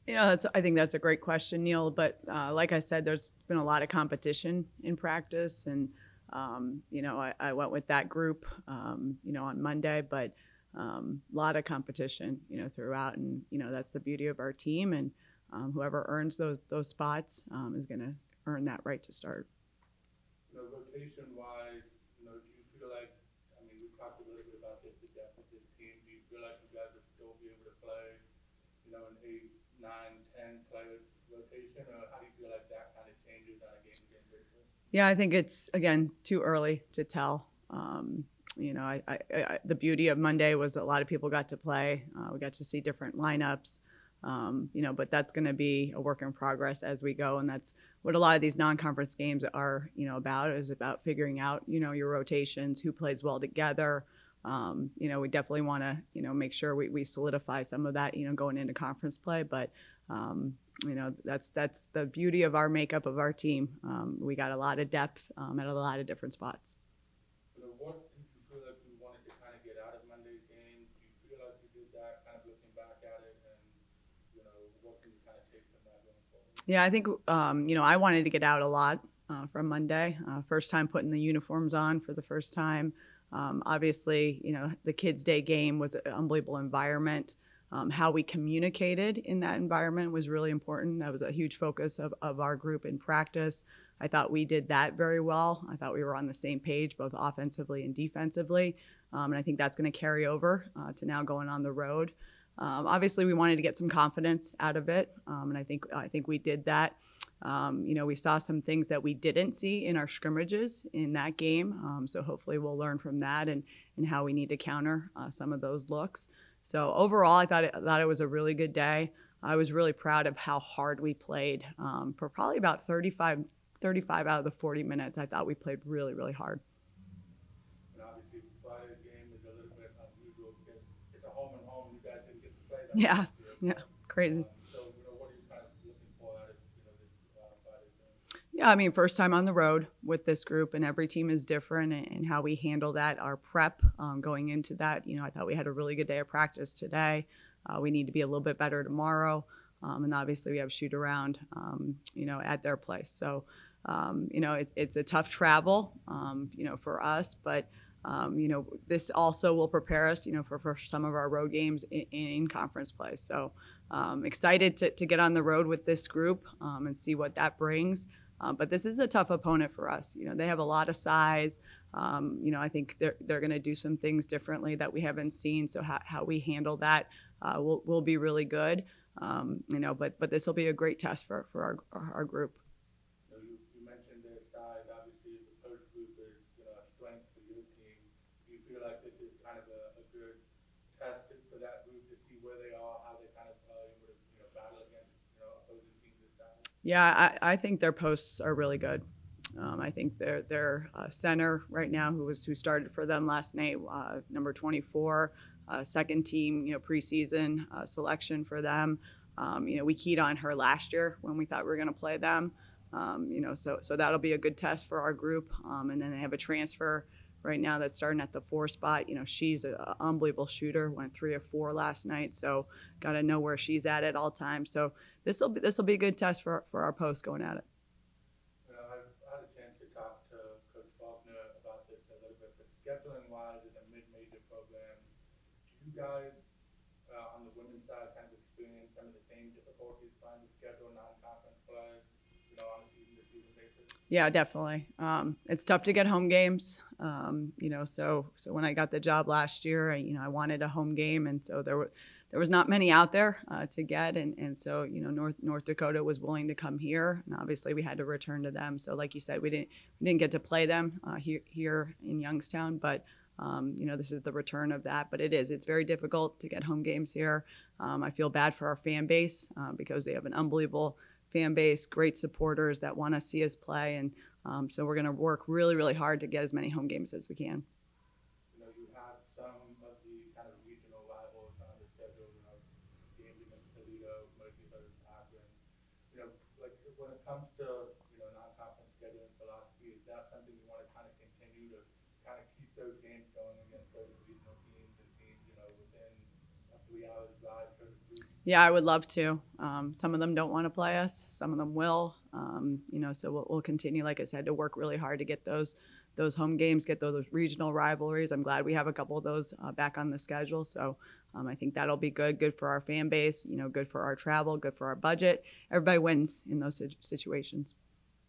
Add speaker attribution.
Speaker 1: I think that's a great question, Neil. But like I said, there's been a lot of competition in practice, and I went with that group, on Monday, but a lot of competition, throughout, and that's the beauty of our team, and whoever earns those spots is going to earn that right to start.
Speaker 2: Rotation wise, do you feel like, I mean, we talked a little bit about the depth of this team. Do you feel like you guys will still be able to play, an 8, 9, 10 player rotation, or how do you feel like that kind of changes on a game to game basis?
Speaker 1: Yeah, I think it's, again, too early to tell. The beauty of Monday was a lot of people got to play. We got to see different lineups, but that's going to be a work in progress as we go. And that's what a lot of these non-conference games are, is about figuring out, your rotations, who plays well together. We definitely want to, make sure we solidify some of that, going into conference play. But, that's the beauty of our makeup of our team. We got a lot of depth at a lot of different spots.
Speaker 2: What did you feel like you wanted to kind of get out of Monday's game? Do you feel like you did that, kind of looking back at it, and what can you kind of take from that going forward?
Speaker 1: Yeah, I think I wanted to get out a lot from Monday. First time putting the uniforms on for the first time. Obviously, the Kids Day game was an unbelievable environment. How we communicated in that environment was really important. That was a huge focus of our group in practice. I thought we did that very well. I thought we were on the same page, both offensively and defensively. And I think that's going to carry over to now going on the road. Obviously, we wanted to get some confidence out of it, and I think we did that. We saw some things that we didn't see in our scrimmages in that game, so hopefully we'll learn from that and how we need to counter some of those looks. So overall, I thought it was a really good day. I was really proud of how hard we played for probably about 35 out of the 40 minutes. I thought we played really, really hard.
Speaker 2: And obviously, Friday's game is a little bit unusual because it's a home and home. You guys didn't get to play that.
Speaker 1: Yeah,
Speaker 2: Year,
Speaker 1: yeah, crazy.
Speaker 2: So, what are you kind of looking for out of this Friday's game?
Speaker 1: Yeah, I mean, first time on the road with this group, and every team is different, and how we handle that, our prep going into that. I thought we had a really good day of practice today. We need to be a little bit better tomorrow, and obviously we have shoot around, at their place. So, it's a tough travel, for us, but this also will prepare us, for some of our road games in conference play. So, excited to get on the road with this group and see what that brings. But this is a tough opponent for us. They have a lot of size. I think they're going to do some things differently that we haven't seen. So how we handle that will be really good. But this will be a great test for our group.
Speaker 2: You mentioned their size. Obviously, the first group is a strength for your team. Do you feel like this is kind of a good test for that group to see where they are, how they kind of able to battle against opposing teams this size?
Speaker 1: Yeah, I think their posts are really good. I think their center right now, who started for them last night, number 24, second team, preseason selection for them. We keyed on her last year when we thought we were going to play them. So that'll be a good test for our group. And then they have a transfer right now that's starting at the 4 spot. She's an unbelievable shooter, went 3 of 4 last night. So got to know where she's at all times. So this will be a good test for our post going at it.
Speaker 2: I had a chance to talk to Coach Faulkner about this a little bit, but scheduling wise is a mid-major program. Do you guys on the women's side kind of experience some of the same difficulties trying to schedule non-conference play, on a season-to-season basis?
Speaker 1: Yeah, definitely. It's tough to get home games. So when I got the job last year, I wanted a home game, and so there was not many out there to get, and so North Dakota was willing to come here, and obviously we had to return to them. So like you said, we didn't get to play them here in Youngstown, but this is the return of that. But it's very difficult to get home games here. I feel bad for our fan base because they have an unbelievable fan base, great supporters that want to see us play, and so we're going to work really, really hard to get as many home games as we can.
Speaker 2: You have some of the kind of regional rivals on the schedule, games against Toledo, Murphyhurst, Akron. Like when it comes to non-conference scheduling philosophy, is that something you want to kind of continue to kind of keep those games going against those regional teams and teams within a 3 hours drive, so to speak?
Speaker 1: Yeah, I would love to. Some of them don't want to play us. Some of them will. So we'll continue, like I said, to work really hard to get those home games, get those regional rivalries. I'm glad we have a couple of those back on the schedule. So I think that'll be good for our fan base, good for our travel, good for our budget. Everybody wins in those situations.